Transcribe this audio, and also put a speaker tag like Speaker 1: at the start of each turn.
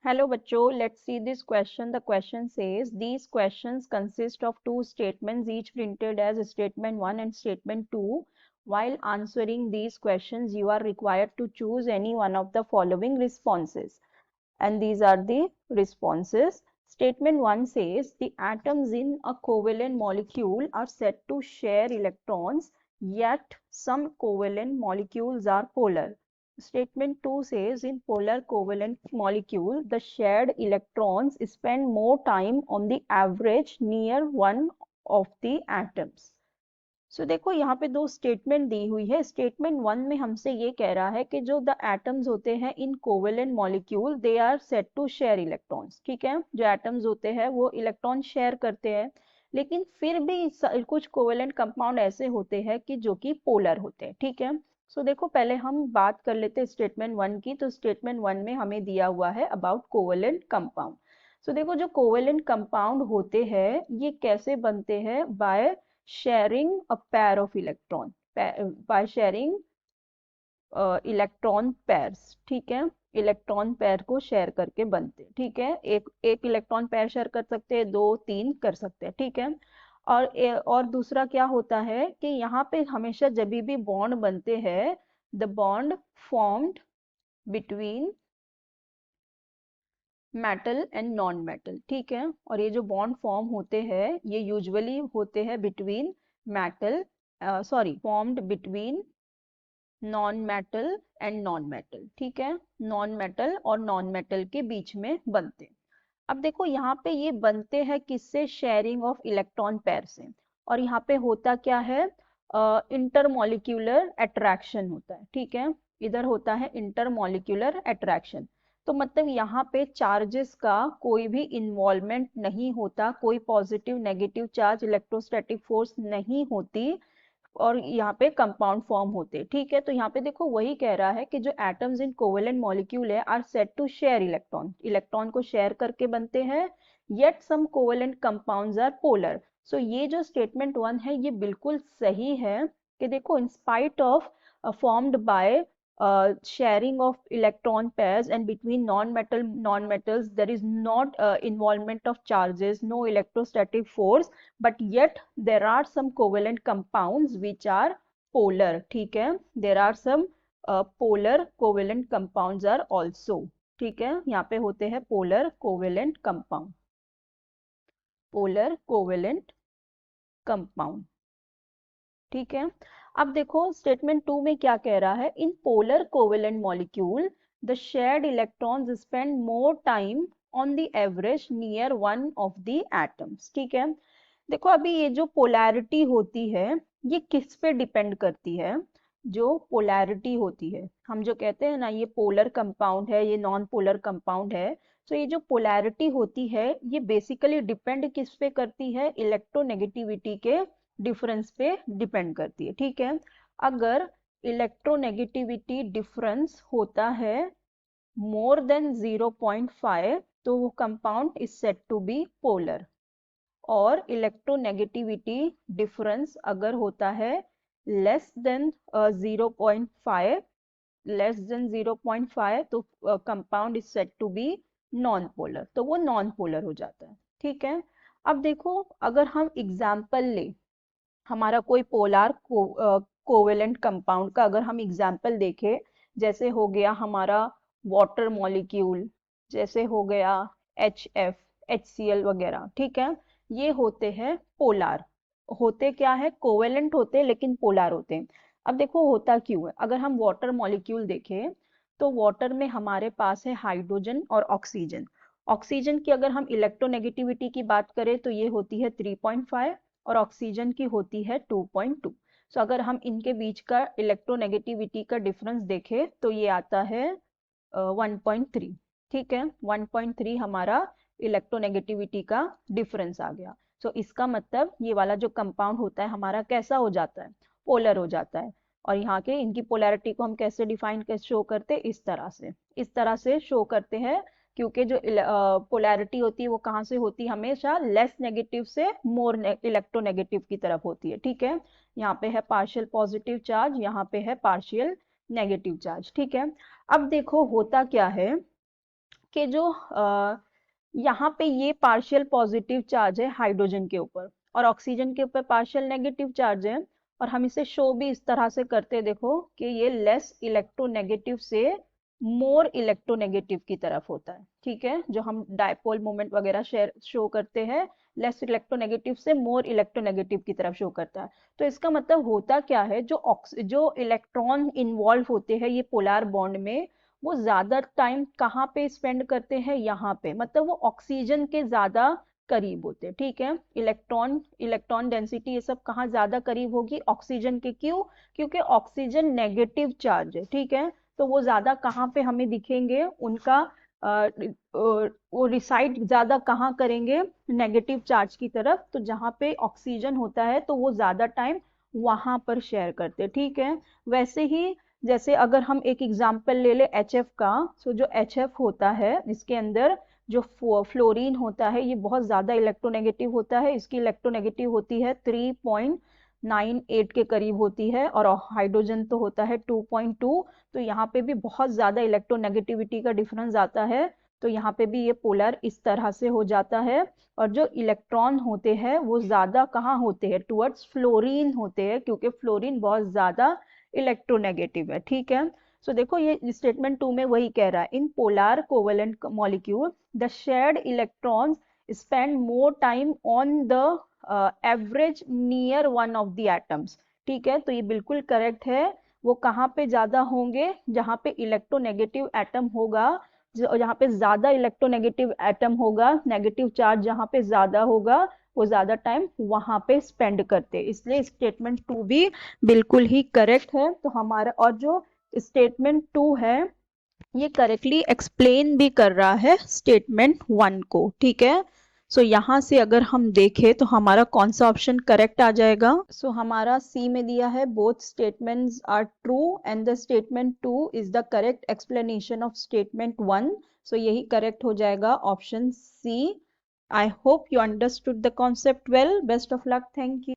Speaker 1: Hello bachcho, let's see this question. The question says these questions consist of two statements each printed as statement 1 and statement 2. While answering these questions you are required to choose any one of the following responses, and these are the responses. Statement 1 says the atoms in a covalent molecule are said to share electrons, yet some covalent molecules are polar. Statement 2 says in polar covalent molecule, the shared electrons spend more time on the average near one of the atoms. देखो यहाँ पे दो statement दी हुई है। Statement 1 में हमसे ये कह रहा है कि जो द एटम्स होते हैं in covalent molecule they are set to share electrons. ठीक है, जो एटम्स होते हैं वो इलेक्ट्रॉन शेयर करते हैं, लेकिन फिर भी कुछ कोवेलेंट कंपाउंड ऐसे होते हैं कि जो कि पोलर होते हैं। ठीक है, देखो पहले हम बात कर लेते हैं स्टेटमेंट 1 की। तो स्टेटमेंट 1 में हमें दिया हुआ है अबाउट कोवेलेंट कंपाउंड। देखो जो कोवेलेंट कंपाउंड होते हैं ये कैसे बनते हैं? By sharing a pair of electron, by sharing electron pairs. ठीक है, इलेक्ट्रॉन पेयर को शेयर करके बनते। ठीक है, एक इलेक्ट्रॉन पेयर शेयर कर सकते हैं, 2 3 कर सकते हैं। ठीक है, और दूसरा क्या होता है कि यहाँ पे हमेशा जब भी बॉन्ड बनते हैं, the bond formed between metal and non metal. ठीक है, और ये जो बॉन्ड फॉर्म होते हैं ये यूजुअली होते हैं between metal, formed between non metal and non metal. ठीक है, नॉन मेटल और नॉन मेटल के बीच में बनते। अब देखो यहाँ पे ये बनते हैं किससे? शेयरिंग ऑफ इलेक्ट्रॉन पेयर से। और यहाँ पे होता क्या है? इंटरमॉलिक्यूलर अट्रैक्शन होता है। ठीक है, इधर होता है इंटरमॉलिक्यूलर अट्रैक्शन। तो मतलब यहाँ पे चार्जेस का कोई भी इन्वॉल्वमेंट नहीं होता, कोई positive negative charge electrostatic force नहीं होती, और यहाँ पे कंपाउंड फॉर्म होते। ठीक है, तो यहाँ पे देखो वही कह रहा है कि जो एटम्स इन कोवेलेंट मॉलिक्यूल है are set to share electron, electron को शेयर करके बनते हैं, yet some covalent compounds are polar. ये जो स्टेटमेंट 1 है ये बिल्कुल सही है कि देखो in spite of formed by sharing of electron pairs and between non-metals there is not involvement of charges, no electrostatic force, but yet there are some covalent compounds which are polar. ठीक है, there are some polar covalent compounds are also. ठीक है, यहाँ पे होते हैं polar covalent compound, polar covalent compound। ठीक है, अब देखो स्टेटमेंट 2 में क्या कह रहा है? In polar covalent molecule the shared electrons spend more time on the average near one of the atoms. ठीक है, देखो अभी ये जो पोलैरिटी होती है ये किस पे डिपेंड करती है? जो पोलैरिटी होती है, हम जो कहते हैं ना ये पोलर कंपाउंड है, ये नॉन पोलर कंपाउंड है। ये जो पोलैरिटी होती है ये बेसिकली डिपेंड किस पे करती है? इलेक्ट्रोनेगेटिविटी के डिफरेंस पे डिपेंड करती है। ठीक है, अगर इलेक्ट्रोनेगेटिविटी डिफरेंस होता है मोर देन 0.5 तो वो compound is said to be polar, और इलेक्ट्रोनेगेटिविटी डिफरेंस अगर होता है लेस देन 0.5, लेस देन 0.5 तो compound is said to be non polar, तो वो नॉन पोलर हो जाता है। ठीक है, अब देखो अगर हम एग्जाम्पल ले, हमारा कोई पोलार कोवेलेंट कंपाउंड का अगर हम एग्जाम्पल देखें, जैसे हो गया हमारा वाटर मॉलिक्यूल, जैसे हो गया HF, HCl वगैरह। ठीक है, ये होते हैं पोलार, होते क्या है? कोवेलेंट होते हैं लेकिन पोलार होते हैं। अब देखो होता क्यों है? अगर हम वाटर मॉलिक्यूल देखें तो वाटर में हमारे पास है हाइड्रोजन और ऑक्सीजन। ऑक्सीजन की अगर हम इलेक्ट्रोनेगेटिविटी की बात करें तो ये होती है 3.5 और ऑक्सीजन की होती है 2.2। अगर हम इनके बीच का इलेक्ट्रोनेगेटिविटी का डिफरेंस देखें तो ये आता है 1.3। ठीक है, 1.3 हमारा इलेक्ट्रोनेगेटिविटी का डिफरेंस आ गया। इसका मतलब ये वाला जो कंपाउंड होता है हमारा कैसा हो जाता है? पोलर हो जाता है। और यहाँ के इनकी पोलैरिटी को हम कैसे डिफाइन कैसे शो करते हैं? इस तरह से शो करते हैं, क्योंकि जो पोलैरिटी होती है वो कहाँ से होती है? हमेशा लेस नेगेटिव से मोर इलेक्ट्रोनेगेटिव की तरफ होती है। ठीक है, यहाँ पे है पार्शियल पॉजिटिव चार्ज, यहाँ पे है पार्शियल नेगेटिव चार्ज। ठीक है, अब देखो होता क्या है, कि जो यहाँ पे ये पार्शियल पॉजिटिव चार्ज है हाइड्रोजन के ऊपर और ऑक्सीजन के ऊपर पार्शियल नेगेटिव चार्ज है, और हम इसे शो भी इस तरह से करते हैं, देखो कि ये लेस इलेक्ट्रोनेगेटिव से मोर इलेक्ट्रोनेगेटिव की तरफ होता है। ठीक है, जो हम डायपोल मोमेंट वगैरह शेयर शो करते हैं, लेस इलेक्ट्रोनेगेटिव से मोर इलेक्ट्रोनेगेटिव की तरफ शो करता है। तो इसका मतलब होता क्या है, जो इलेक्ट्रॉन इन्वॉल्व होते हैं ये पोलर बॉन्ड में, वो ज्यादा टाइम कहाँ पे स्पेंड करते हैं, यहाँ पे, मतलब वो ऑक्सीजन के ज्यादा करीब होते हैं। ठीक है, इलेक्ट्रॉन डेंसिटी ये सब कहाँ ज्यादा करीब होगी, ऑक्सीजन के। क्यों? क्योंकि ऑक्सीजन नेगेटिव चार्ज है। ठीक है, तो वो ज्यादा कहाँ पे हमें दिखेंगे, उनका वो रिसाइड ज्यादा कहाँ करेंगे, नेगेटिव चार्ज की तरफ। तो जहाँ पे ऑक्सीजन होता है तो वो ज्यादा टाइम वहां पर शेयर करते हैं। ठीक है, वैसे ही जैसे अगर हम एक एग्जाम्पल ले ले HF का, तो जो HF होता है इसके अंदर जो फ्लोरीन होता है ये बहुत ज्यादा इलेक्ट्रोनेगेटिव होता है, इसकी इलेक्ट्रोनेगेटिव होती है 3.98 के करीब होती है, और हाइड्रोजन तो होता है 2.2। तो यहाँ पे भी बहुत ज्यादा इलेक्ट्रोनेगेटिविटी का डिफरेंस आता है। तो यहाँ पे भी ये पोलर इस तरह से हो जाता है, और जो इलेक्ट्रॉन होते हैं वो ज्यादा कहाँ होते हैं, टुवर्ड्स फ्लोरीन होते हैं, क्योंकि फ्लोरीन बहुत ज्यादा इलेक्ट्रोनेगेटिव है। ठीक है, सो देखो ये स्टेटमेंट 2 में वही कह रहा है, in polar covalent molecule the shared electrons spend more time on the average near one of the atoms. ठीक है, तो ये बिल्कुल करेक्ट है। वो कहाँ पे ज्यादा होंगे, जहाँ पे इलेक्ट्रोनेगेटिव एटम होगा, जहाँ पे ज्यादा इलेक्ट्रोनेगेटिव एटम होगा, नेगेटिव चार्ज जहाँ पे ज्यादा होगा, वो ज्यादा टाइम वहां पे स्पेंड करते, इसलिए स्टेटमेंट 2 भी बिल्कुल ही करेक्ट है। तो हमारा, और जो स्टेटमेंट 2 है ये करेक्टली एक्सप्लेन भी कर रहा है स्टेटमेंट 1 को। ठीक है, सो यहाँ से अगर हम देखें तो हमारा कौन सा ऑप्शन करेक्ट आ जाएगा। सो हमारा सी में दिया है both statements are true and the statement 2 is the correct explanation of statement 1। So यही करेक्ट हो जाएगा option C. I hope you understood the concept well. Best of luck. Thank you.